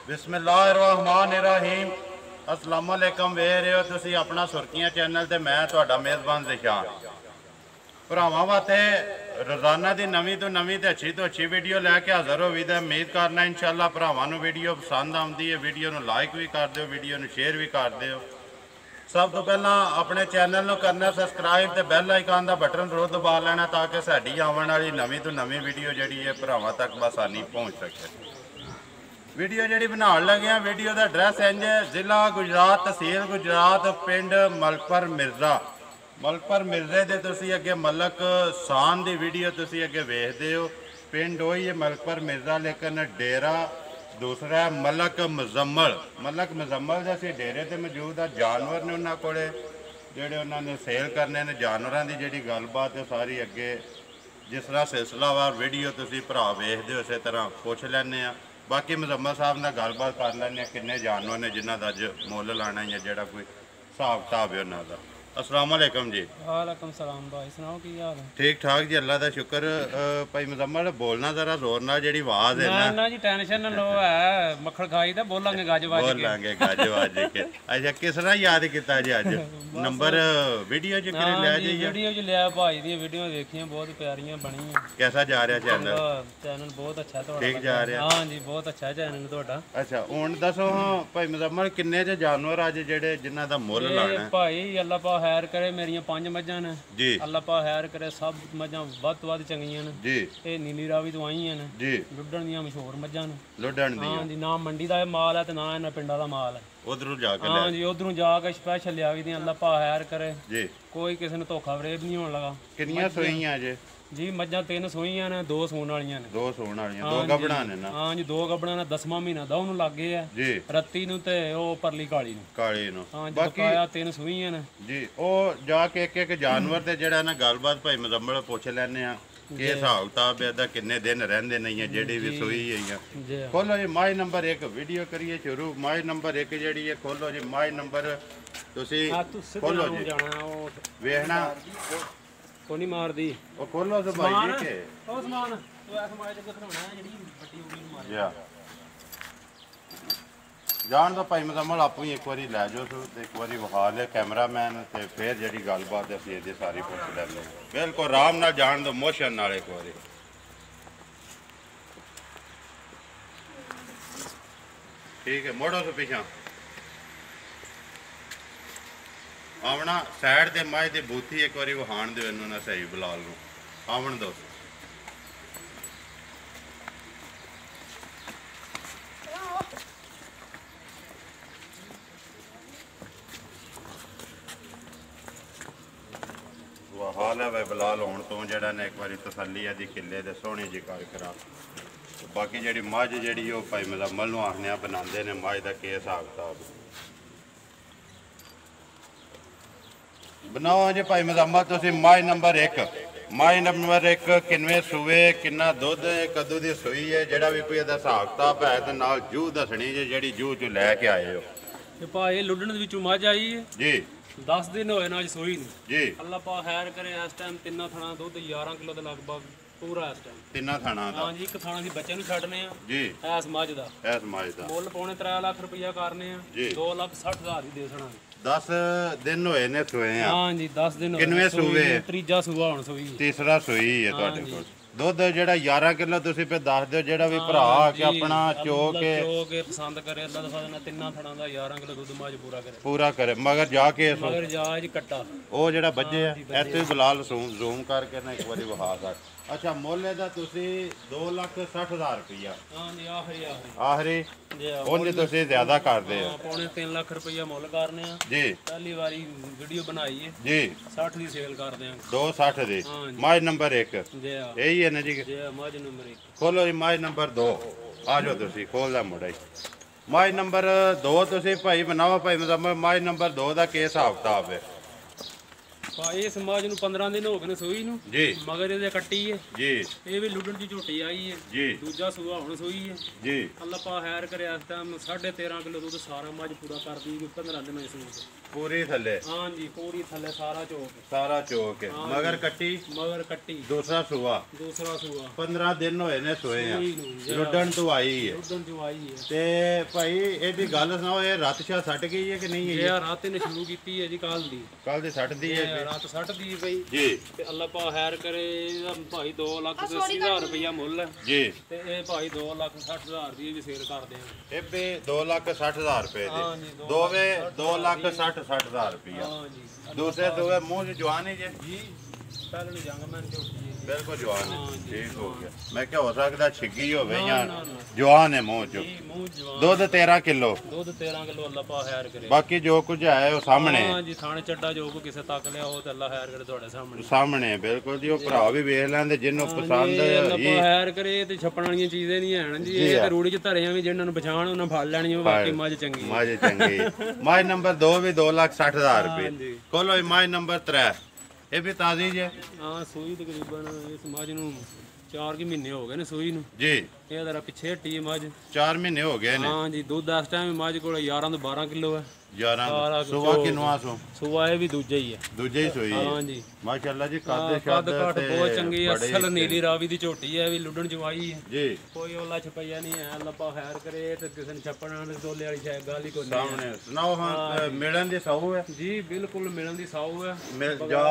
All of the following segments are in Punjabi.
बिस्मिल्लाहिर्रहमानिर्रहीम। अस्सलाम वालेकुम। वे रहे हो तुसी अपना सुर्खियां चैनल ते मैं तुहाडा मेज़बान रिशान। भरावां वास्ते रोज़ाना की नवीं तो नवीं ते अच्छी वीडियो लैके हाज़र हो भी उम्मीद करना इंशाअल्लाह भरावां नूं वीडियो पसंद आउंदी है। वीडियो नूं लाइक भी कर दिओ, वीडियो नूं शेयर भी कर दिओ। सब तो पहला अपने चैनल नूं करना सबसक्राइब ते बैल आइकन का बटन जरूर दबा लेना ताकि साडी आने वाली नवीं तो नवीं वीडियो जिहड़ी है भरावां तक बसानी पहुँच सके। वीडियो जी बनाने लगे हैं, वीडियो का एड्रैस इंज है, जिला गुजरात, तहसील गुजरात, पिंड मलकपर मिर्जा। मलकपर मिर्जे के तुसी अगे मलक शान की वीडियो तुसी अगे वेखते हो। पिंड वही है मलकपर मिर्जा, लेकिन डेरा दूसरा है मलक मुजम्मल। मलक मुजम्मल जो असी डेरे ते मौजूद है। जानवर ने उन्होंने कोले जेडे उन्होंने सेल करने ने जानवरों की जी गलबात है सारी अगे जिस तरह सिलसिलावार वीडियो तुसी भरा वेखते हो उस तरह पुछ लैने। बाकी मुजम्मल साहब ने गलबात कर लैने किन्ने जानवर ने जिन्हों का अज मुल लाना या जोड़ा कोई हिसाब किताब है उन्होंने। अस्सलाम वालेकुम जी। वालेकुम सलाम भाई, सुनाओ की हाल है? ठीक ठाक जी, अल्लाह का शुक्र। भाई मुजम्मल बोलना जरा जोर ना, जी आवाज है ना जी टेंशन ना लो, है मक्खन खाई तो बोलांगे गज वज के। बोलांगे गज वज के। अच्छा किस तरह याद किया जी अज? नंबर वीडियो च लिया जी? वीडियो च लिया भाई दी वीडियो देखियां, बहुत प्यारियां बनी। कैसा जा रहा चैनल? चैनल बहुत अच्छा है, ठीक जा रहा? हां जी बहुत अच्छा चैनल ਤੁਹਾਡਾ। अच्छा हुण दसो भाई मुजम्मल किन्ने च जानवर अज जेडे जिन्हां दा मुल लाना है? भाई अल्लाह पा खैर करे, मेरियां 5 मੱਝਾਂ ने जी। अल्लाह पा खैर करे, सब मੱਝਾਂ ਵੱਧ ਤੋਂ ਵੱਧ ਚੰਗੀਆਂ ਨੇ जी। ਇਹ ਨੀਲੀ ਰਾਵੀ ਤੋਂ ਆਈਆਂ ਨੇ जी। ਲੁੱਡਣ ਦੀਆਂ ਮਸ਼ਹੂਰ ਮੱਝਾਂ ਨੇ। ਲੁੱਡਣ ਦੀਆਂ? ਹਾਂ ਜੀ, ਨਾ ਮੰਡੀ ਦਾ ਇਹ ਮਾਲ ਹੈ ਤੇ ਨਾ ਇਹਨਾਂ ਪਿੰਡਾਂ ਦਾ ਮਾਲ ਹੈ। ਉਧਰੋਂ ਜਾ ਕੇ ਹਾਂ ਜੀ ਉਧਰੋਂ ਜਾ ਕੇ ਸਪੈਸ਼ਲ ਲਿਆਵੀ ਦੀਆਂ, ਅੱਲਾਹ ਪਾ ਖੈਰ ਕਰੇ ਜੀ। ਕੋਈ ਕਿਸੇ ਨੂੰ ਧੋਖਾ ਫਰੇਬ ਨਹੀਂ ਹੋਣ ਲਗਾ। ਕਿੰਨੀਆਂ ਸੋਈਆਂ ਜੇ ਜੀ ਮੱਝਾਂ 3 ਸੂਈਆਂ ਨੇ, 2 ਸੂਣ ਵਾਲੀਆਂ ਨੇ। 2 ਸੂਣ ਵਾਲੀਆਂ, 2 ਗੱਭਣਾਂ ਨੇ ਨਾ? ਹਾਂ ਜੀ 2 ਗੱਭਣਾਂ ਨੇ, 10ਵਾਂ ਮਹੀਨਾ ਦਾ ਉਹਨੂੰ ਲੱਗ ਗਏ ਆ ਜੀ। ਰੱਤੀ ਨੂੰ ਤੇ ਉਹ ਪਰਲੀ ਕਾਲੀ ਨੂੰ। ਕਾਲੀ ਨੂੰ। ਹਾਂ ਜੀ ਬਕਾਇਆ 3 ਸੂਈਆਂ ਨੇ ਜੀ। ਉਹ ਜਾ ਕੇ ਇੱਕ ਜਾਨਵਰ ਤੇ ਜਿਹੜਾ ਨਾ ਗੱਲਬਾਤ ਭਾਈ ਮੁਜ਼ੰਮਲ ਪੁੱਛ ਲੈਣੇ ਆ ਕਿ ਹਿਸਾਬ ਕਿਤਾਬ ਇਹਦਾ ਕਿੰਨੇ ਦਿਨ ਰਹਿੰਦੇ ਨਹੀਂ ਆ ਜਿਹੜੀ ਵੀ ਸੂਈ ਹੋਈ ਆ। ਜੀ ਖੋਲੋ ਜੀ ਮਾਈ ਨੰਬਰ 1 ਵੀਡੀਓ ਕਰੀਏ ਸ਼ੁਰੂ। ਮਾਈ ਨੰਬਰ 1 ਜਿਹੜੀ ਹੈ ਖੋਲੋ ਜੀ। ਮਾਈ ਨੰਬਰ ਤੁਸੀਂ ਖੋਲੋ ਜੀ, ਜਾਣਾ ਉਹ ਵੇਖਣਾ ਕੋਈ ਨਹੀਂ ਮਾਰਦੀ। ਉਹ ਖੋਲੋ ਤੇ ਭਾਈ ਜੀ ਕੇ ਉਹ ਸਮਾਨ ਉਹ ਐਸ ਮਾਇ ਤੇ ਖੜਾਉਣਾ ਜਿਹੜੀ ਵੱਡੀ ਉੜੀ ਨੂੰ ਮਾਰੇ। ਯਾ ਜਾਣ ਦਾ ਭਾਈ ਮੁਜ਼ੰਮਲ ਆਪੂ ਹੀ ਇੱਕ ਵਾਰੀ ਲੈ ਜਾਓ ਤੇ ਇੱਕ ਵਾਰੀ ਵਿਖਾ ਲੈ ਕੈਮਰਾਮੈਨ ਤੇ ਫਿਰ ਜਿਹੜੀ ਗੱਲਬਾਤ ਅਸੀਂ ਇਹਦੀ ਸਾਰੀ ਪੁੱਛ ਲੈਂਦੇ ਬਿਲਕੁਲ ਆਰਾਮ ਨਾਲ ਜਾਣ ਦੋ, ਮੋਸ਼ਨ ਨਾਲ ਇੱਕ ਵਾਰੀ। ठीक है मोड़ो तो पिछा आवना साइड ते माए दी बूथी एक बारी वहाण दो इन्हों ना सही बिलाल नूं आवन दो। हाल है वे बिलाल होने तो जड़ा ने एक बारी तसली है किले दे सोहनी जी कर करा। बाकी जी मझ जी भाई मुजम्मल नूं आखने बनाते हैं मझ का के हिसाब किताब बनाओ जी भाई मुजम्मल। तुसीं मझ नंबर 1 मझ नंबर 1 किन्ने सूए किन्ना दुध कदू की सूई है जड़ा भी कोई हिसाब किताब है तो नाल जूह दसनी जी जी जूह चो लैके आए हो। भाई लुडन दे विचों मझ आई है जी। 10 दिन होए ना सूई नूं जी। अल्लाह पा खैर करे, इस टाइम 3 थाना दुध 11 किलो के लगभग पूरा इस टाइम 3 थाना दा। हाँ जी एक थाना सी बच्चे नूं छड्डने आ जी। ऐस मझ दा ऐस मझ दा मुੱਲ पौने 3 लाख रुपया करने आ जी। 2,60,000 ही दे सना। 10 दिन होए ने सोए हैं। हाँ जी 10 दिन किन्ने सूए? तीजा सूआ हुण सूई। तीसरा सूई है तुहाडे कोल। दुध जेड़ा 11 किलो तुसीं पे दस दिओ जेड़ा भी भरा के अपना चो के पसंद करे अल्लाह दा फजल नाल 3 थाना दा 11 किलो दुध मझ पूरा करे मगर जाके मगर जाज कट्टा ਉਹ ਜਿਹੜਾ ਵੱਜੇ ਆ ਇੱਥੇ ਬਲਾਲ ਜ਼ੂਮ ਕਰਕੇ ਨਾ ਇੱਕ ਵਾਰੀ ਵਿਖਾ ਸਕ। ਅੱਛਾ ਮੁੱਲ ਇਹਦਾ ਤੁਸੀਂ 2,60,000 ਰੁਪਇਆ? ਹਾਂ ਜੀ ਆਖਰੀ ਆਖਰੀ ਜੀ। ਉਹਨੇ ਤੁਸੀਂ ਜ਼ਿਆਦਾ ਕਰਦੇ ਹੋ? ਪੌਣੇ 3 ਲੱਖ ਰੁਪਇਆ ਮੁੱਲ ਕਰਨੇ ਆ ਜੀ। ਪਹਿਲੀ ਵਾਰੀ ਵੀਡੀਓ ਬਣਾਈ ਹੈ ਜੀ। 60 ਦੀ ਸੇਲ ਕਰਦੇ ਆ। 260 ਦੀ ਮੱਝ ਨੰਬਰ 1 ਜੀ ਆ ਇਹੀ ਹੈ ਨਾ ਜੀ? ਜੀ ਮੱਝ ਨੰਬਰ 1 ਖੋਲੋ ਜੀ ਮੱਝ ਨੰਬਰ 2 ਆ ਜਾਓ ਤੁਸੀਂ ਖੋਲਦਾ ਮੁੰਡਾ ਜੀ। ਮੱਝ ਨੰਬਰ 2 ਤੁਸੀਂ ਭਾਈ ਬਣਾਓ ਭਾਈ ਮੁਜ਼ੰਮਲ। ਮੱਝ ਨੰਬਰ 2 ਦਾ ਕੀ ਹਿਸਾਬ ਕਿਤਾਬ ਹੈ? ਭਾਈ ਇਸ ਮੱਝ ਨੂੰ 15 ਦਿਨ ਹੋ ਗਏ ਨੇ ਸੂਈ ਨੂੰ ਜੀ ਮਗਰ ਇਹਦੇ ਕੱਟੀ ਹੈ ਜੀ ਇਹ ਵੀ ਲੁੱਡਣ ਦੀ ਝੋਟੀ ਆਈ ਹੈ ਜੀ ਦੂਜਾ ਸੂਆ ਹੁਣ ਸੂਈ ਹੈ ਜੀ ਅੱਲਾ ਪਾ ਹੈਰ ਕਰਿਆ ਇਸ ਟਾਈਮ 13.5 ਕਿਲੋ ਦੁੱਧ ਸਾਰਾ ਮੱਝ ਪੂਰਾ ਕਰਦੀ 15 ਦਿਨ ਇਸ ਨੂੰ ਪੂਰੀ ਥੱਲੇ ਹਾਂਜੀ ਪੂਰੀ ਥੱਲੇ ਸਾਰਾ ਚੋਕ ਸਾਰਾ ਚੋਕ ਹੈ ਮਗਰ ਕੱਟੀ ਮਗਰ ਕੱਟੀ ਦੂਸਰਾ ਸੂਆ ਦੂਸਰਾ ਸੂਆ 15 ਦਿਨ ਹੋਏ ਨੇ ਸੋਏ ਆ ਸੂਈ ਨੂੰ ਲੁੱਡਣ ਤੋਂ ਆਈ ਹੈ ਲੁੱਡਣ ਜੋ ਆਈ ਹੈ ਤੇ ਭਾਈ ਇਹਦੀ ਗੱਲ ਸੁਣਾਓ ਇਹ ਰੱਤ ਸ਼ਾ ਸੱਟ ਗਈ ਹੈ ਕਿ ਨਹੀਂ ਇਹ ਹੈ ਆ ਰਾਤ ਇਹਨੇ ਸ਼ੁਰੂ ਕੀਤੀ ਹੈ ਜੀ ਕੱਲ ਦੀ ਕੱਲ ਦੀ ਸੱਟਦੀ ਹੈ ਇਹ ਰਾਤ 60 ਦੀ ਬਈ ਜੀ ਤੇ ਅੱਲਾ ਪਾ ਹੈਰ ਕਰੇ ਇਹਦਾ ਭਾਈ 2,80,000 ਰੁਪਇਆ ਮੁੱਲ ਹੈ ਜੀ ਤੇ ਇਹ ਭਾਈ 2,60,000 ਦੀ ਵੀ ਸੇਲ ਕਰਦੇ ਆ ਇਹ ਵੀ 2,60,000 ਰੁਪਏ ਹਾਂ ਦੇ ਜੀ, ਦੋਵੇਂ 2,60,000 ਰੁਪਇਆ ਹਾਂ ਜੀ ਦੂਸਰੇ ਦੋਵੇਂ ਮੂੰਹ 'ਚ ਜਵਾਨ ਹੀ ਜੇ ਜੀ ਪਹਿਲਾਂ ਨੂੰ ਜੰਗ ਮੈਂ ਝੋਟੀ ਹੈ ਜੀ ਬਿਲਕੁਲ ਜਵਾਨ ਹੈ ਹਾਂ ਜੀ, ਠੀਕ ਹੋ ਗਿਆ ਮੈਂ ਕਿਹਾ ਹੋ ਸਕਦਾ ਛਿੱਗੀ ਹੋਵੇ ਜਾਂ ਨਾ, ਨਾ। ਜਵਾਨ ਹੈ ਮੂੰਹ 'ਚ ਜੀ ਮੂੰਹ ਜਵਾਨ ਦੁੱਧ 13 ਕਿਲੋ ਦੁੱਧ 13 ਕਿਲੋ ਅੱਲਾ ਪਾ ਹੈਰ ਕਰੇ ਬਾਕੀ ਜੋ ਕੁਝ ਹੈ ਉਹ ਸਾਹਮਣੇ ਹਾਂ ਜੀ ਥਾਣੇ ਚੱਡਾ ਜੋ ਕੋ ਕਿਸੇ ਤੱਕ ਲਿਆ ਉਹ ਤੇ ਅੱਲਾ ਹੈਰ ਕਰੇ ਤੁਹਾਡੇ ਸਾਹਮਣੇ ਸਾਹਮਣੇ ਬਿਲਕੁਲ ਜੀ ਉਹ ਭਰਾ ਵੀ ਵੇਖ ਲੈਂਦੇ ਜਿਹਨੂੰ ਪਸੰਦ ਇਹ ਅੱਲਾ ਹੋਈ ਪਾ ਹੈਰ ਕਰੇ ਤੇ ਛੱਪਣ ਵਾਲੀਆਂ ਚੀਜ਼ਾਂ ਨਹੀਂ ਹਨ ਜੀ ਇਹ ਤੇ ਰੂੜੀ ਚ ਧਰਿਆ ਵੀ ਜਿਹਨਾਂ ਨੂੰ ਪਛਾਣ ਉਹਨਾਂ ਫੜ ਲੈਣੀਆਂ ਬਾਕੀ ਮੱਝ ਚੰਗੀ ਹੈ। ਮਾਜ ਚੰਗੀ ਮਾਜ ਨੰਬਰ 2 ਵੀ 2,60,000 ਰੁਪਏ ਜੀ। ਕੋਲੋ ਮਾਜ ਨੰਬਰ 3 ਇਹ ਵੀ ਤਾਜ਼ੀ ਜੇ ਹਾਂ ਸੂਈ ਤਕਰੀਬਨ ਇਸ ਮੱਝ ਨੂੰ 4 ਮਹੀਨੇ ਹੋ ਗਏ ਨੇ ਸੂਈ ਨੂੰ ਜੀ ਇਹ ਜ਼ਰਾ ਪਿੱਛੇ ਹੱਟੀ ਮੱਝ 4 ਮਹੀਨੇ ਹੋ ਗਏ ਨੇ ਹਾਂ ਜੀ ਦੁੱਧ ਇਸ ਟਾਈਮ ਮੱਝ ਕੋਲ 11 ਤੋਂ 12 ਕਿਲੋ ਹੈ 11 ਸਾਰਾ ਸੁਬਾ ਕੁਛ ਕਿਨਵਾ ਸੋ ਸੂਆ ਇਹ ਵੀ ਦੂਜਾ ਹੀ ਹੈ ਦੂਜੇ ਹੀ ਸੋਈ ਹਾਂ ਜੀ ਮਾਸ਼ਾਅੱਲਾ ਜੀ ਕੱਦ ਕੱਦ ਸ਼ਾਦ ਘਾਟ ਤੇ ਬਹੁਤ ਚੰਗੀ ਹੈ, ਬੜੇ ਅਸਲ ਨੀਲੀ ਰਾਵੀ ਦੀ ਝੋਟੀ ਹੈ ਵੀ ਲੁੱਡਣ ਜਵਾਈ ਹੈ ਜੀ ਕੋਈ ਉਹਲਾ ਛਪਈਆ ਨਹੀਂ ਹੈ ਲੱਪਾ ਖੈਰ ਕਰੇ ਤੇ ਕਿਸੇ ਨੇ ਛੱਪਣ ਵਾਲੇ ਦੋਲੇ ਵਾਲੀ ਸ਼ਾਇਦ ਗੱਲ ਹੀ ਕੋਈ ਨਹੀਂ ਸਾਹਮਣੇ ਸੁਣਾਓ ਹਾਂ ਮਿਲਣ ਦੀ ਸਹੂ ਹੈ ਜੀ ਬਿਲਕੁਲ ਮਿਲਣ ਦੀ ਸਾਊ ਹੈ ਮਿਲ ਜਾ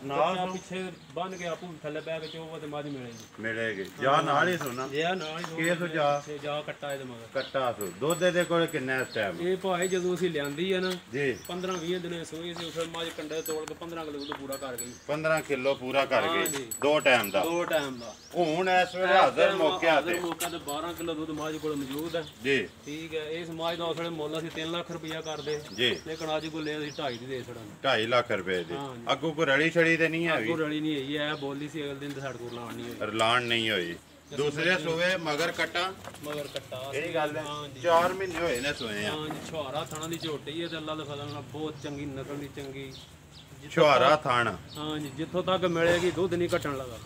ਨਾਲ ਬੱਚਾ ਪਿੱਛੇ ਬੰਨ ਕੇ ਆਪੂ ਥੱਲੇ ਬੈ ਕੇ ਚੋਵਾ ਤੇ ਮੱਝ ਮਿਲੇਗੀ ਮਿਲੇਗੀ ਜਾ ਨਾਲ ਹੀ ਸੁਣਾ ਜੇ ਆ ਨਾਲ ਹੀ ਕੀ ਸੁਝਾ ਤੇ ਜਾ ਕੱਟਾ ਇਹਦੇ ਮਗਰ ਕੱਟਾ ਸੋ ਦੁੱਧ ਦੇ ਕੋਲ ਕਿੰਨਾ ਇਸ ਟਾਈਮ ਇਹ ਭਾਈ ਜਦੋਂ ਅਸੀਂ ਲਿਆਂਦੀ ਹੈ ਨਾ ਜੀ 15-20 ਦਿਨੇ ਸੋਈ ਸੀ ਫਿਰ ਮੱਝ ਕੰਡੇ ਤੋੜ ਕੇ 15 ਕਿਲੋ ਦੁੱਧ ਪੂਰਾ ਕਰ ਗਈ 15 ਕਿਲੋ ਪੂਰਾ ਕਰ ਹਾਂ ਗਈ ਜੀ। ਦੋ ਟਾਈਮ ਦਾ ਦੋ ਟਾਈਮ ਦਾ ਹੁਣ ਇਸ ਵੇਲੇ ਹਾਜ਼ਰ ਮੌਕਿਆਂ ਤੇ ਮੌਕਾ ਤੇ 12 ਕਿਲੋ ਦੁੱਧ ਮੱਝ ਕੋਲ ਮੌਜੂਦ ਹੈ ਜੀ ਠੀਕ ਹੈ ਇਸ ਮੱਝ ਦਾ ਉਸ ਵੇਲੇ ਮੁੱਲ ਅਸੀਂ 3 ਲੱਖ ਰੁਪਇਆ ਕਰਦੇ ਜੀ ਲੇਕਿਨ ਅੱਜ ਕੋਲ ਲਿਆ ਅਸੀਂ 2.5 ਦੀ ਦੇ ਛੜਾਂਗੇ 2.5 ਲੱਖ ਰੁਪਏ ਦੀ ਹਾਂ ਜੀ। ਅੱਗੋਂ ਕੋਈ ਰੜੀ ਛੜੀ ਤੇ ਨਹੀਂ ਹੈਗੀ ਕੋਈ ਰਲੀ ਨਹੀਂ ਹੈਗੀ ਐ ਬੋਲੀ ਸੀ ਅਗਲੇ ਦਿਨ ਤੇ ਸਾਡੇ ਕੋਲ ਲਾਣ ਨਹੀਂ ਹੋਈ ਰਲਾਨ ਨਹੀਂ ਹੋਈ ਦੂਸਰੇ ਸੂਏ ਮਗਰ ਕਟਾ ਮਗਰ ਕੱਟਾ ਇਹ ਗੱਲ ਹੈ ਹਾਂ ਜੀ 4 ਮਹੀਨੇ ਹੋਏ ਨੇ ਸੋਏ ਆ ਹਾਂ ਜੀ ਛੁਹਾਰਾ ਥਾਣਾ ਦੀ ਝੋਟੀ ਹੈ ਤੇ ਅੱਲਾ ਦਾ ਫਜ਼ਲ ਨਾਲ ਬਹੁਤ ਚੰਗੀ ਨਸਲ ਦੀ ਚੰਗੀ ਛੁਹਾਰਾ ਥਾਣ ਹਾਂ ਜੀ ਜਿੱਥੋਂ ਤੱਕ ਮਿਲੇਗੀ ਦੁੱਧ ਨਹੀਂ ਘਟਣ ਲੱਗਾ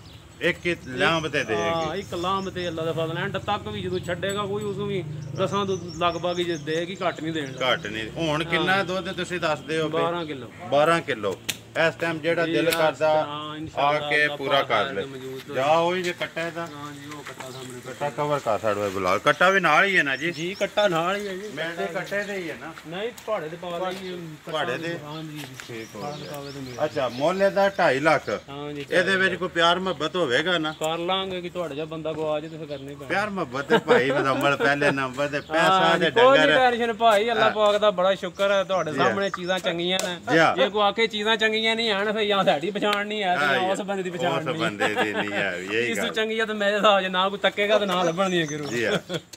ਇੱਕ ਹੀ ਲਾਂਬ ਤੇ ਦੇਗੀ ਹਾਂ ਇੱਕ ਲਾਮ ਤੇ ਅੱਲਾ ਦਾ ਫਜ਼ਲ ਐਂਡ ਤੱਕ ਵੀ ਜਦੋਂ ਛੱਡੇਗਾ ਕੋਈ ਉਸ ਨੂੰ ਵੀ 10 ਦੁੱਧ ਲਗਭਗ ਹੀ ਜੇ ਦੇਗੀ ਘੱਟ ਨਹੀਂ ਦੇਣ ਲੱਗਾ ਘੱਟ ਨਹੀਂ ਹੁਣ ਕਿੰਨਾ ਦੁੱਧ ਤੁਸੀਂ ਦੱਸਦੇ ਹੋ ਵੀ 12 ਕਿਲੋ 12 ਕਿਲੋ ਇਸ ਟਾਈਮ ਜਿਹੜਾ ਦਿਲ ਕਰਦਾ ਹਾਂ ਆ ਇਨਸ਼ਾਅੱਲਾ ਕੇ ਅੱਲਾ ਪੂਰਾ ਪਾਕ ਕਰ ਹੈ ਲੈ ਮੌਜੂਦ ਜਾ ਉਹੀ ਜੇ ਕੱਟਾ ਇਹਦਾ ਹਾਂ ਜੀ ਉਹ ਕੱਟਾ ਸਾਹਮਣੇ ਕੱਟਾ ਕਵਰ ਕਰ ਛੜਵਾ ਬੁਲਾ ਕੱਟਾ ਵੀ ਨਾਲ ਹੀ ਹੈ ਨਾ ਜੀ ਜੀ ਕੱਟਾ ਨਾਲ ਹੀ ਹੈ ਜੀ ਮਿਲਦੇ ਕੱਟੇ ਦੇ ਹੀ ਹੈ ਨਾ ਨਹੀਂ ਪਹਾੜੇ ਦੇ ਪਾ ਲਈ ਪਹਾੜੇ ਦੇ? ਹਾਂ ਜੀ ਠੀਕ ਹੋ ਪਹਾੜੇ ਪਾਵੇ ਤੇ ਮਿਲ ਅੱਛਾ ਮੁੱਲ ਇਹਦਾ 2.5 ਲੱਖ ਹਾਂ ਜੀ ਇਹਦੇ ਵਿੱਚ ਕੋਈ ਪਿਆਰ ਮੁਹੱਬਤ ਹੋਵੇਗਾ ਨਾ ਕਰ ਲਾਂਗੇ ਕਿ ਤੁਹਾਡਾ ਜਿਹਾ ਬੰਦਾ ਕੋ ਆ ਜੇ ਤੇ ਫਿਰ ਕਰਨੀ ਪੈਣੀ ਪਿਆਰ ਮੁਹੱਬਤ ਤੇ ਭਾਈ ਮਦਮਲ ਪਹਿਲੇ ਨੰਬਰ ਤੇ ਪੈਸਾ ਦੇ ਕੋਈ ਡੰਗਰ ਟੈਨਸ਼ਨ ਭਾਈ ਅੱਲਾਹ ਪਾਕ ਦਾ ਬੜਾ ਸ਼ੁਕਰ ਹੈ ਤੁਹਾਡੇ ਸਾਹਮਣੇ ਚੀਜ਼ਾਂ ਚੰਗੀਆਂ ਨੇ ਜੀ। ਜੇ ਕੋ ਆਖੇ ਚੀਜ਼ਾਂ ਚੰਗੀਆਂ ਨਹੀਂ ਆਣ ਫਿਰ ਜਾਂ ਸਾਡੀ ਪਛਾਣ ਨਹੀਂ ਹੈ ਤੇ ਜਾਂ ਉਸ ਬੰਦੇ ਦੀ ਪਛਾਣ ਉਸ ਨਹੀਂ ਬੰਦੇ ਦੀ ਨਹੀਂ ਹੈ ਇਹੀ ਇਸ ਗੱਲ ਤੋਂ ਚੰਗੀ ਆ ਤੇ ਮੇਰੇ ਹਿਸਾਬ ਜੇ ਨਾ ਕੋਈ ਤੱਕੇਗਾ ਤੇ ਨਾ ਲੱਭਣ ਦੀ ਕਿਰੂ ਜੀ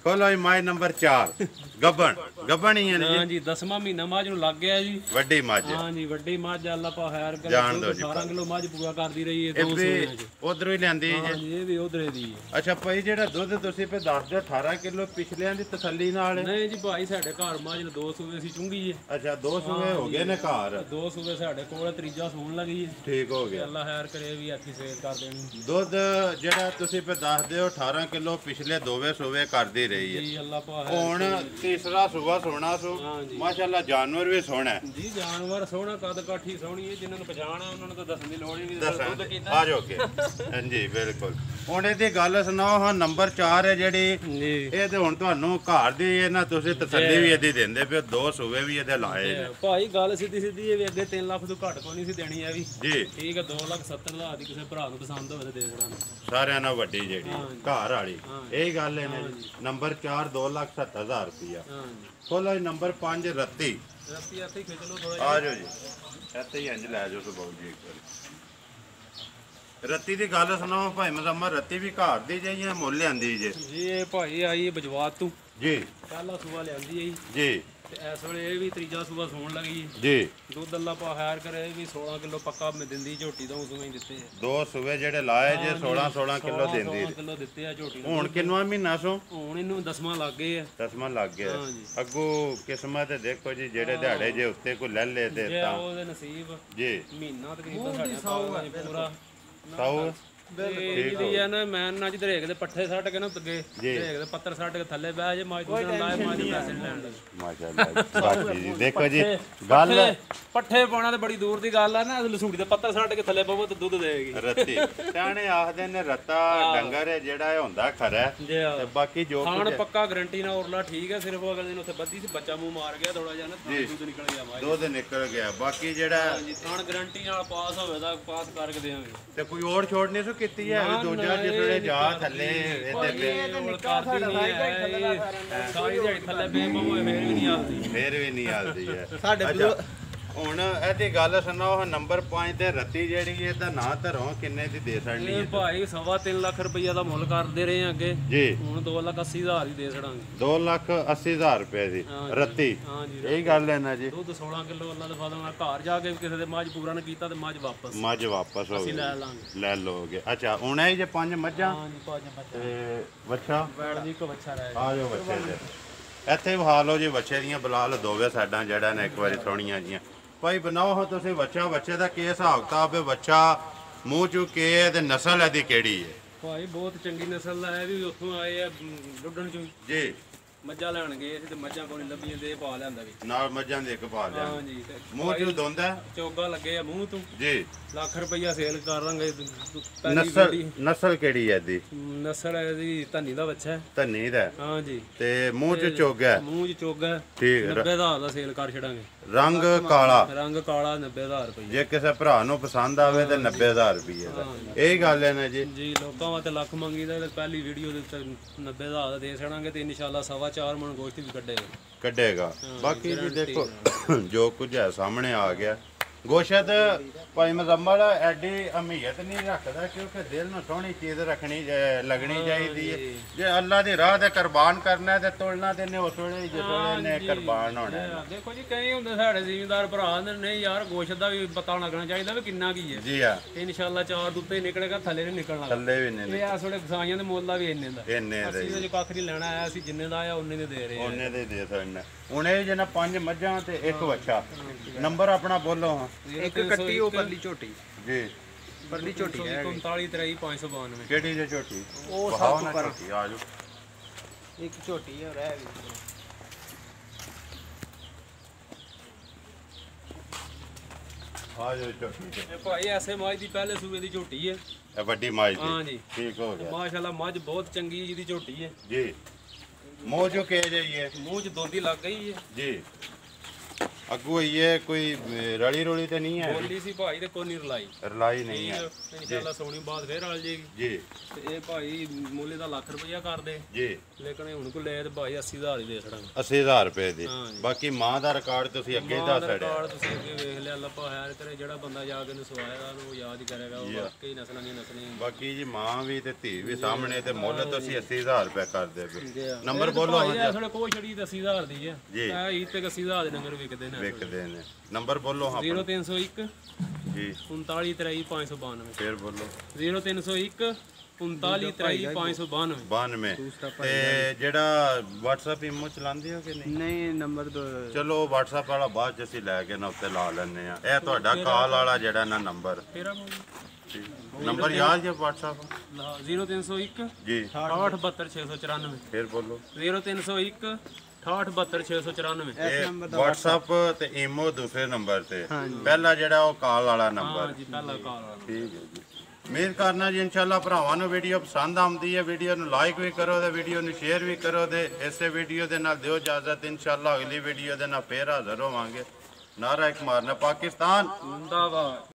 ਖੋਲੋ ਜੀ ਮਾਈ ਨੰਬਰ 4 ਗੱਬਣ ਹੀ ਹੈ ਨਾ ਜੀ ਹਾਂ ਜੀ 10ਵਾਂ ਮਹੀਨਾ ਮੱਝ ਨੂੰ ਲੱਗ ਗਿਆ ਜੀ ਵੱਡੀ ਮੱਝ ਹਾਂ ਜੀ ਵੱਡੀ ਮੱਝ ਅੱਲਾਹ ਪਾ ਖੈਰ ਕਰੇ ਜਾਣ ਦਿਓ ਜੀ 18 ਕਿਲੋ ਮੱਝ ਪੂਰਾ ਕਰਦੀ ਰਹੀ ਹੈ ਇਹ ਦੋ ਵੀ ਸੂਈਆਂ ਚ ਉਧਰੋਂ ਹੀ ਲੈਂਦੀ ਹਾਂ ਜੀ ਜੀ ਇਹ ਵੀ ਉਧਰੇ ਦੀ ਹੈ ਅੱਛਾ ਭਾਈ ਜਿਹੜਾ ਦੁੱਧ ਤੁਸੀਂ ਪੇ ਦੱਸਦੇ 18 ਕਿਲੋ ਪਿਛਲਿਆਂ ਦੀ ਤਸੱਲੀ ਨਾਲ ਹੈ। ਨਹੀਂ ਜੀ ਭਾਈ ਸਾਡੇ ਘਰ ਮੱਝ ਨੂੰ ਦੋ ਸੂਏ ਅਸੀਂ ਚੁੰਗੀ ਹੈ ਅੱਛਾ 2 ਸੂਏ ਹੋ ਗਏ ਨੇ ਘਰ ਦੋ ਸੂਏ ਸਾਡੇ ਕੋਲ ਤੀਜਾ ਸੂਣ ਲੱਗੀ ਹੈ ਠੀਕ ਹੋ ਤੇ ਗਿਆ ਅੱਲਾਹ ਖੈਰ ਕਰੇ ਵੀ ਅੱਛੀ ਸੇਲ ਕਰ ਦੇਣੀ ਦੁੱਧ ਜਿਹੜਾ ਤੁਸੀਂ ਪੇ ਦੱਸਦੇ ਹੋ 18 ਕਿਲੋ ਪਿਛਲੇ ਦੋਵੇਂ ਸੂਏ ਕਰਦੀ ਰਹੀ ਹੈ ਜੀ ਅੱਲਾਹ ਪਾ ਹੁਣ ਤੀਸਰਾ ਸੂਆ ਸੋਣਾ ਸੋ ਹਾਂ ਜੀ ਮਾਸ਼ਾਅੱਲਾ ਜਾਨਵਰ ਵੀ ਸੋਹਣਾ ਹੈ ਜੀ ਜਾਨਵਰ ਸੋਹਣਾ ਕੱਦ ਕਾਠੀ ਸੋਹਣੀ ਹੈ ਜਿਨ੍ਹਾਂ ਨੂੰ ਪਛਾਣ ਹੈ ਉਹਨਾਂ ਨੂੰ ਤਾਂ ਦੱਸਣ ਦੀ ਲੋੜ ਹੀ ਨਹੀਂ ਦੱਸਾਂ ਦੁੱਧ ਕੀਤਾ ਆ ਜਾਓਗੇ ਹਾਂਜੀ ਬਿਲਕੁਲ ਹੁਣ ਇਹਦੀ ਗੱਲ ਸੁਣਾਓ ਹਾਂ ਨੰਬਰ 4 ਹੈ ਜਿਹੜੀ ਜੀ ਇਹ ਤੇ ਹੁਣ ਤੁਹਾਨੂੰ ਘਰ ਦੀ ਇਹ ਨਾ ਤੁਸੀਂ ਤਸੱਲੀ ਵੀ ਇਹਦੀ ਦਿੰਦੇ ਪਿਓ 2 ਸੂਏ ਵੀ ਇਹਦੇ ਲਾਏ ਨੇ ਭਾਈ ਗੱਲ ਸਿੱਧੀ ਸਿੱਧੀ ਇਹ ਵੀ ਅੱਗੇ 3 ਲੱਖ ਤੋਂ ਘੱਟ ਕੋਈ ਨਹੀਂ ਸੀ ਦੇਣੀ ਇਹ ਵੀ ਜੀ ਠੀਕ ਹੈ 2,70,000 ਦੀ ਕਿਸੇ ਭਰਾ ਨੂੰ ਪਸੰਦ ਹੋਵੇ ਤਾਂ ਦੇ ਦੇਣਾ ਸਾਰਿਆਂ ਨਾਲ ਵੱਡੀ ਜਿਹੜੀ ਘਰ ਵਾਲੀ ਹਾਂ। ਇਹ ਗੱਲ ਹੈ ਨਾ ਜੀ ਨੰਬਰ 4 2,70,000 ਰੁਪਇਆ ਹਾਂ ਜੀ ਖੋਲੋ ਜੀ ਨੰਬਰ 5 ਰੱਤੀ ਰਸਤੀ ਇੱਥੇ ਹੀ ਖਿੱਚ ਲਓ ਥੋੜਾ ਆ ਜਾਓ ਜੀ ਇੱਥੇ ਹੀ ਇੰਜ ਲੈ ਜਾਓ ਸੁਭਾਉ ਜੀ ਇੱਕ ਵਾਰੀ ਰੱਤੀ ਦੀ ਗੱਲ ਸੁਣਾਓ ਭਾਈ ਮਜ਼ਮਰ ਰੱਤੀ ਵੀ ਘਰ ਦੀ ਜਾਈ ਜਾਂ ਮੁੱਲ ਲਿਆਂਦੀ ਜੇ ਜੀ ਇਹ ਭਾਈ ਆਈ ਬਜਵਾਤ ਤੂੰ ਜੀ ਪਹਿਲਾ ਸੂਆ ਲਿਆਂਦੀ ਹੈ ਜੀ ਜੀ ਤੇ ਇਸ ਵੇਲੇ ਇਹ ਵੀ ਤੀਜਾ ਸੂਆ ਸੂਣ ਲੱਗੀ ਜੀ। ਦੁੱਧ ਅੱਲਾ ਪਾ ਹਾਇਰ ਕਰੇ ਇਹ ਵੀ 16 ਕਿਲੋ ਪੱਕਾ ਮੈਂ ਦਿੰਦੀ ਝੋਟੀ ਤੋਂ ਉਸਵੇਂ ਹੀ ਦਿੱਤੇ ਆ। 2 ਸੂਏ ਜਿਹੜੇ ਲਾਏ ਜੇ 16 ਕਿਲੋ ਦਿੰਦੀ। 16 ਕਿਲੋ ਦਿੱਤੇ ਆ ਝੋਟੀ ਨੂੰ। ਹੁਣ ਕਿੰਨਵਾਂ ਮਹੀਨਾ ਸੋ? ਹੁਣ ਇਹਨੂੰ 10ਵਾਂ ਲੱਗ ਗਏ ਆ। 10ਵਾਂ ਲੱਗ ਗਿਆ। ਹਾਂਜੀ। ਅੱਗੋਂ ਕਿਸਮਤ ਤੇ ਦੇਖੋ ਜੀ, ਜਿਹੜੇ ਦਿਹਾੜੇ ਜੇ ਉੱਤੇ ਕੋਈ ਲੈ ਲੇ ਤੇ ਜੇ ਤਾਂ ਉਹਦੇ ਨਸੀਬ ਜੀ ਮਹੀਨਾ ਤਕਰੀਬਨ ਸਾਡੇ ਪਾਉਣਾ ਪੂਰਾ ਸਾਊ ਇਹਦੀ ਆ ਨਾ ਮੈਂ ਨਾ ਜਿੱਦ ਰੇਕ ਦੇ ਪੱਠੇ ਸੱਟ ਕੇ ਨਾ ਅੱਗੇ ਰੇਕ ਦੇ ਪੱਤਰ ਸੱਟ ਕੇ ਥੱਲੇ ਬਹਿ ਜੇ ਮਾਜ ਦੂਜਾ ਲਾਏ ਮਾਜ ਦੇ ਪੈਸੇ ਨੀ ਲੈਣ ਲੱਗੇ। ਮਾਸ਼ਾਅੱਲਾ ਬਾਕੀ ਜੀ ਦੇਖੋ ਜੀ ਗੱਲ ਪੱਠੇ ਪਾਉਣਾ ਤੇ ਬੜੀ ਦੂਰ ਦੀ ਗੱਲ ਆ ਨਾ, ਲਸੂੜੀ ਦੇ ਪੱਤਰ ਸੱਟ ਕੇ ਥੱਲੇ ਪਵੋ ਤੇ ਦੁੱਧ ਦੇਵੇਗੀ। ਰੱਤੀ ਸਿਆਣੇ ਆਖਦੇ ਨੇ ਰੱਤਾ ਡੰਗਰ ਹੈ ਜਿਹੜਾ ਇਹ ਹੁੰਦਾ ਖਰਾ ਜੇ ਤੇ ਬਾਕੀ ਜੋ ਖਾਣ ਪੱਕਾ ਗਰੰਟੀ ਨਾਲ ਉਰਲਾ ਠੀਕ ਹੈ, ਸਿਰਫ ਅਗਲੇ ਦਿਨ ਉੱਥੇ ਬੱਦੀ ਸੀ ਬੱਚਾ ਮੂੰਹ ਮਾਰ ਗਿਆ ਥੋੜਾ ਜਿਹਾ ਨਾ ਦੁੱਧ ਨਿਕਲ ਗਿਆ ਮਾਜ ਦੁੱਧ ਨਿਕਲ ਗਿਆ। ਬਾਕੀ ਜਿਹੜਾ ਜੀ ਖਾਣ ਗਰੰਟੀ ਨਾਲ ਪਾਸ ਹੋਵੇ ਤਾਂ ਪਾਸ ਕਰਕੇ ਦੇਵਾਂਗੇ। ਤੇ ਕੋਈ ਹੋਰ ਛੋੜ ਨਹੀਂ ਸੋ ਕੀਤੀ ਹੈ ਦੂਜਾ ਜਿਸਲੇ ਜਾ ਥੱਲੇ ਇਹਦੇ ਨਿੱਕਾ ਸਾਡਾ ਸਾਰੀ ਦਿਹਾੜੀ ਥੱਲੇ ਬੇਮੋਏ ਫੇਰ ਵੀ ਨਹੀਂ ਆਉਂਦੀ। ਫੇਰ ਵੀ ਨਹੀਂ ਆਲਦੀ ਹੈ ਸਾਡੇ ਹੁਣ ਇਹਦੀ ਗੱਲ ਸੁਣੋ, ਉਹ ਨੰਬਰ 5 ਤੇ ਰੱਤੀ ਜਿਹੜੀ ਇਹਦਾ ਨਾਂ ਧਰੋ ਕਿੰਨੇ ਦੀ ਦੇ ਛੜਨੀ ਇਹ ਹੈ? ਭਾਈ 3.5 ਲੱਖ ਰੁਪਈਆ ਦਾ ਮੁੱਲ ਕਰਦੇ ਰਹੇ ਆ ਅੱਗੇ, ਜੀ ਹੁਣ 2,80,000 ਹੀ ਦੇ ਛੜਾਂਗੇ। 2,80,000 ਰੁਪਏ ਦੀ ਰੱਤੀ। ਹਾਂਜੀ ਇਹੀ ਗੱਲ ਹੈ ਨਾ ਜੀ। ਦੁੱਧ 16 ਕਿਲੋ ਅੱਲਾ ਦੇ ਫਾਦਰ ਨਾਲ ਘਰ ਜਾ ਕੇ ਕਿਸੇ ਦੇ ਮੱਝ ਪੂਰਾ ਨਾ ਕੀਤਾ ਤੇ ਮੱਝ ਵਾਪਸ ਮੱਝ ਵਾਪਸ ਹੋ ਅਸੀਂ ਗਈ, ਲੈ ਲਾਂਗੇ। ਲੈ ਲੋਗੇ। ਅੱਛਾ ਹੁਣ ਇਹ ਜੇ 5 ਮੱਝਾਂ ਹਾਂਜੀ 5 ਬੱਚਾ ਤੇ ਵੱਛਾ ਬੈੜ ਦੀ ਕੋ ਬੱਚਾ ਰਹਿ ਆ ਜਾਓ ਬੱਚੇ ਦੇ ਇੱਥੇ ਵਹਾ ਲਓ ਜੀ। ਬੱਚੇ ਦੀਆਂ ਬਲਾਲ ਦੋਵੇਂ ਸਾਡਾਂ ਜਿਹੜਾ ਨੇ ਇੱਕ ਵਾਰੀ ਸੋਹਣੀਆਂ ਜੀਆਂ ਭਾਈ ਬਣਾਓ ਹੋ ਤੁਸੀਂ। ਬੱਚੇ ਦਾ ਕੀ ਹਿਸਾਬ ਕਿਤਾਬ ਹੈ? ਬੱਚਾ ਮੂੰਹ ਚੁੱਕ ਕੇ ਤੇ ਨਸਲ ਇਹਦੀ ਕਿਹੜੀ ਹੈ? ਭਾਈ ਬਹੁਤ ਚੰਗੀ ਨਸਲ ਦਾ ਹੈ, ਵੀ ਉੱਥੋਂ ਆਏ ਆ ਲੁੱਡਣ ਚੋਂ ਜੀ ਮੱਝਾਂ ਲੈਣ ਗਏ ਸੀ ਤੇ ਮੱਝਾਂ ਕੋਈ ਲੱਭੀਆਂ ਤੇ ਇਹ ਪਾ ਲਿਆਂਦਾ ਵੀ। ਨਾਲ ਮੱਝਾਂ ਦੇ ਇੱਕ ਪਾ ਲਿਆ। ਹਾਂਜੀ ਤੇ ਮੂੰਹ ਚੋਂ ਦੋਂਦਾ ਚੋਗਾ ਲੱਗੇ ਆ ਮੂੰਹ ਤੋਂ। ਜੀ ਲੱਖ ਰੁਪਈਆ ਸੇਲ ਕਰ ਦਾਂਗੇ। ਨਸਲ ਕਿਹੜੀ ਹੈ ਇਹਦੀ? ਨਸਲ ਇਹਦੀ ਧੰਨੀ ਦਾ ਬੱਚਾ ਹੈ। ਧੰਨੀ ਦਾ ਹਾਂਜੀ ਤੇ ਮੂੰਹ ਚ ਚੋਗਾ ਮੂੰਹ 'ਚ ਚੋਗਾ ਠੀਕ। 90,000 ਦਾ ਸੇਲ ਕਰ ਛੜਾਂਗੇ। ਰੰਗ ਕਾਲਾ, ਰੰਗ ਕਾਲਾ 90,000 ਰੁਪਏ। ਜੇ ਕਿਸੇ ਭਰਾ ਨੂੰ ਪਸੰਦ ਆਵੇ ਤੇ 90,000 ਰੁਪਏ ਦਾ। ਇਹ ਗੱਲ ਹੈ ਨਾ ਜੀ। ਜੀ ਲੋਕਾਂ ਵਾਸਤੇ ਲੱਖ ਮੰਗੀਦਾ ਤੇ ਪਹਿਲੀ ਵੀਡੀਓ ਦੇ ਉੱਤੇ 90,000 ਦਾ ਦੇ ਛੜਾਂਗੇ ਤੇ ਇਨਸ਼ਾਅੱਲਾ 4.25 ਮਣ ਗੋਸ਼ਤ ਵੀ ਕੱਢੇਗਾ। ਬਾਕੀ ਜੀ ਦੇਖੋ ਜੋ ਕੁਝ ਹੈ ਸਾਹਮਣੇ ਆ ਗਿਆ। ਗੋਸ਼ਤ ਭਾਈ ਮਜ਼ੰਮਲ ਐਡੀ ਅਹਿਮੀਅਤ ਨਹੀਂ ਰੱਖਦਾ, ਕਿਉਂਕਿ ਦਿਲ ਨੂੰ ਸੋਹਣੀ ਚੀਜ਼ ਰੱਖਣੀ ਲੱਗਣੀ ਚਾਹੀਦੀ ਹੈ। ਜੇ ਅੱਲਾ ਦੀ ਰਾਹ ਤੇ ਕੁਰਬਾਨ ਕਰਨਾ ਤੇ ਤੋਲਣਾ ਤੇ ਨੇ ਉਸ ਵੇਲੇ ਜਿਸ ਵੇਲੇ ਨੇ ਕੁਰਬਾਨ ਹੋਣਾ ਹੈ। ਦੇਖੋ ਜੀ ਕਈ ਹੁੰਦੇ ਸਾਡੇ ਜ਼ਿਮੀਂਦਾਰ ਭਰਾ ਨੇ ਨਹੀਂ ਯਾਰ ਗੋਸ਼ਤ ਦਾ ਵੀ ਪਤਾ ਲੱਗਣਾ ਚਾਹੀਦਾ ਵੀ ਕਿੰਨਾ ਕੀ ਹੈ। ਜੀ ਆ ਇਨਸ਼ਾਅੱਲਾ 4 ਦੁੱਤੇ ਨਿਕਲੇਗਾ, ਥੱਲੇ ਨਹੀਂ ਨਿਕਲਣਾ। ਥੱਲੇ ਵੀ ਨਹੀਂ ਇਹ ਇਸ ਵੇਲੇ ਗਸਾਈਆਂ ਦੇ ਮੁੱਲ ਦਾ ਵੀ ਇੰਨੇ ਦਾ। ਇੰਨੇ ਦੇ ਅਸੀਂ ਜੇ ਕੱਖ ਨਹੀਂ ਲੈਣਾ ਆਇਆ, ਅਸੀਂ ਜਿੰਨੇ ਦਾ ਆਇਆ ਉਹਨੇ ਦੇ ਦੇ ਰਹੇ ਹਾਂ। ਉਹਨੇ ਦੇ ਸਕਦੇ। ਹੁਣ ਇਹ ਜਿਹਨਾਂ 5 ਮੱਝਾਂ ਤੇ ਇੱਕ ਵੱਛਾ। ਨੰਬਰ ਆਪਣਾ ਬੋਲੋ। ਹਾਂ ਇੱਕ ਕੱਟੀ ਉਹ ਪਰਲੀ ਝੋਟੀ ਜੀ ਪਰਲੀ ਝੋਟੀ ਹੈ 39 23 592। ਕਿਹੜੀ ਜੇ ਝੋਟੀ? ਉਹ ਬਹਾਓ ਸਭ ਨਾ ਉੱਪਰ ਝੋਟੀ, ਆ ਜਾਓ। ਇੱਕ ਝੋਟੀ ਹੈ ਰਹਿ ਗਈ। ਆ ਜਾਓ ਝੋਟੀ ਤੇ। ਇਹ ਭਾਈ ਐਸੇ ਮਾਝ ਦੀ ਪਹਿਲੇ ਸੂਬੇ ਦੀ ਝੋਟੀ ਹੈ। ਇਹ ਵੱਡੀ ਮਾਈ ਦੀ ਹਾਂਜੀ ਠੀਕ ਹੋ ਗਿਆ ਮਾਸ਼ਾਅੱਲਾ ਮੱਝ ਬਹੁਤ ਚੰਗੀ ਜਿਹਦੀ ਝੋਟੀ ਹੈ ਜੀ। ਮੋਹ ਜੋ ਕੇ ਜਾਈਏ ਮੂੰਹ 'ਚ ਦੋਂਦੀ ਲੱਗ ਗਈ ਹੈ। ਜੀ। ਅੱਗੂ ਇਹ ਕੋਈ ਰਲੀ ਰੋਲੀ ਤੇ ਨਹੀਂ ਹੈ? ਬੋਲੀ ਸੀ ਭਾਈ ਤੇ ਕੋਈ ਨਹੀਂ ਰਲਾਈ। ਰਲਾਈ ਨਹੀਂ ਹੈ ਇਨਸ਼ਾਅੱਲਾ ਸੋਣੀ ਬਾਅਦ ਫੇਰ ਰਲ ਜੇਗੀ। ਜੀ ਤੇ ਇਹ ਭਾਈ ਮੁੱਲੇ ਦਾ ਲੱਖ ਰੁਪਈਆ ਕਰਦੇ, ਜੀ। ਲੇਕਿਨ ਹੁਣ ਕੋ ਲੈ ਤੇ ਭਾਈ 80,000 ਹੀ ਦੇ ਛੜਾਂਗੇ। 80,000 ਰੁਪਏ ਦੀ। ਹਾਂਜੀ। ਬਾਕੀ ਮਾਂ ਦਾ ਰਿਕਾਰਡ ਤੁਸੀਂ ਅੱਗੇ ਮਾਂ ਦੱਸ ਦਾ ਛੜਿਆ। ਰਿਕਾਰਡ ਤੁਸੀਂ ਅੱਗੇ ਵੇਖ ਲਿਆ, ਅੱਲਾ ਭਾਇਆ ਕਰੇ ਜਿਹੜਾ ਬੰਦਾ ਜਾ ਕੇ ਉਹਨੂੰ ਸਵਾਏਗਾ ਉਹਨੂੰ ਯਾਦ ਹੀ ਕਰੇਗਾ। ਉਹ ਵਾਕਈ ਨਸਲਾਂ ਦੀਆਂ ਨਸਲਾਂ ਬਾਕੀ ਜੀ ਮਾਂ ਵੀ ਤੇ ਧੀ ਵੀ ਸਾਹਮਣੇ ਤੇ ਮੁੱਲ ਤੁਸੀਂ 80,000 ਰੁਪਏ ਕਰਦੇ ਪਏ। ਨੰਬਰ ਇਹ ਬੋਲੋ। ਭਾਈ ਇਸ ਵੇਲੇ ਕੋਈ ਛੜੀ 80,000 ਦੀ ਹੈ। ਜੀ। ਇਹ ਈਦ ਤੇ 80,000 ਦੇ ਨੰਬਰ ਵਿਕਦੇ ਨੇ। ਵਿਕਦੇ ਨੇ। ਨੰਬਰ ਬੋਲੋ। ਹਾਂ 0301 ਜੀ 39 23 592। ਫੇਰ ਬੋਲੋ। 0301 39 23 592। 92। ਤੇ ਜਿਹੜਾ WhatsApp ਇਮੋ ਚਲਾਉਂਦੇ ਹੋ ਕਿ ਨਹੀਂ? ਨਹੀਂ ਨੰਬਰ ਦੋ ਚਲੋ WhatsApp ਵਾਲਾ ਬਾਅਦ ਚ ਅਸੀਂ ਲੈ ਕੇ ਨਾ ਉੱਤੇ ਲਾ ਲੈਣੇ ਆ। ਇਹ ਤੁਹਾਡਾ ਕਾਲ ਵਾਲਾ ਜਿਹੜਾ ਨਾ ਨੰਬਰ ਤੇਰਾ ਨੰਬਰ ਯਾਦ ਜੇ WhatsApp? 0301 ਜੀ 6872 694। ਫੇਰ ਬੋਲੋ। 0301 6872 694। ਇਹ WhatsApp ਤੇ ਇਮੋ ਦੂਸਰੇ ਨੰਬਰ ਤੇ। ਪਹਿਲਾ ਜਿਹੜਾ ਉਹ ਕਾਲ ਵਾਲਾ ਨੰਬਰ। ਹਾਂਜੀ ਪਹਿਲਾ ਕਾਲ ਵਾਲਾ। ਠੀਕ ਹੈ ਜੀ। ਉਮੀਦ ਕਰਨਾ ਜੀ ਇਨਸ਼ਾਅੱਲਾ ਭਰਾਵਾਂ ਨੂੰ ਵੀਡੀਓ ਪਸੰਦ ਆਉਂਦੀ ਹੈ। ਵੀਡੀਓ ਨੂੰ ਲਾਈਕ ਵੀ ਕਰੋ ਤੇ ਵੀਡੀਓ ਨੂੰ ਸ਼ੇਅਰ ਵੀ ਕਰੋ ਤੇ ਇਸੇ ਵੀਡੀਓ ਦੇ ਨਾਲ ਦਿਓ ਇਜਾਜ਼ਤ। ਇਨਸ਼ਾਅੱਲਾ ਅਗਲੀ ਵੀਡੀਓ ਦੇ ਨਾਲ ਫੇਰ ਹਾਜ਼ਰ ਹੋਵਾਂਗੇ। ਨਾਰਾ ਇੱਕ ਮਾਰਨਾ ਪਾਕਿਸਤਾਨ ਜ਼ਿੰਦਾਬਾਦ।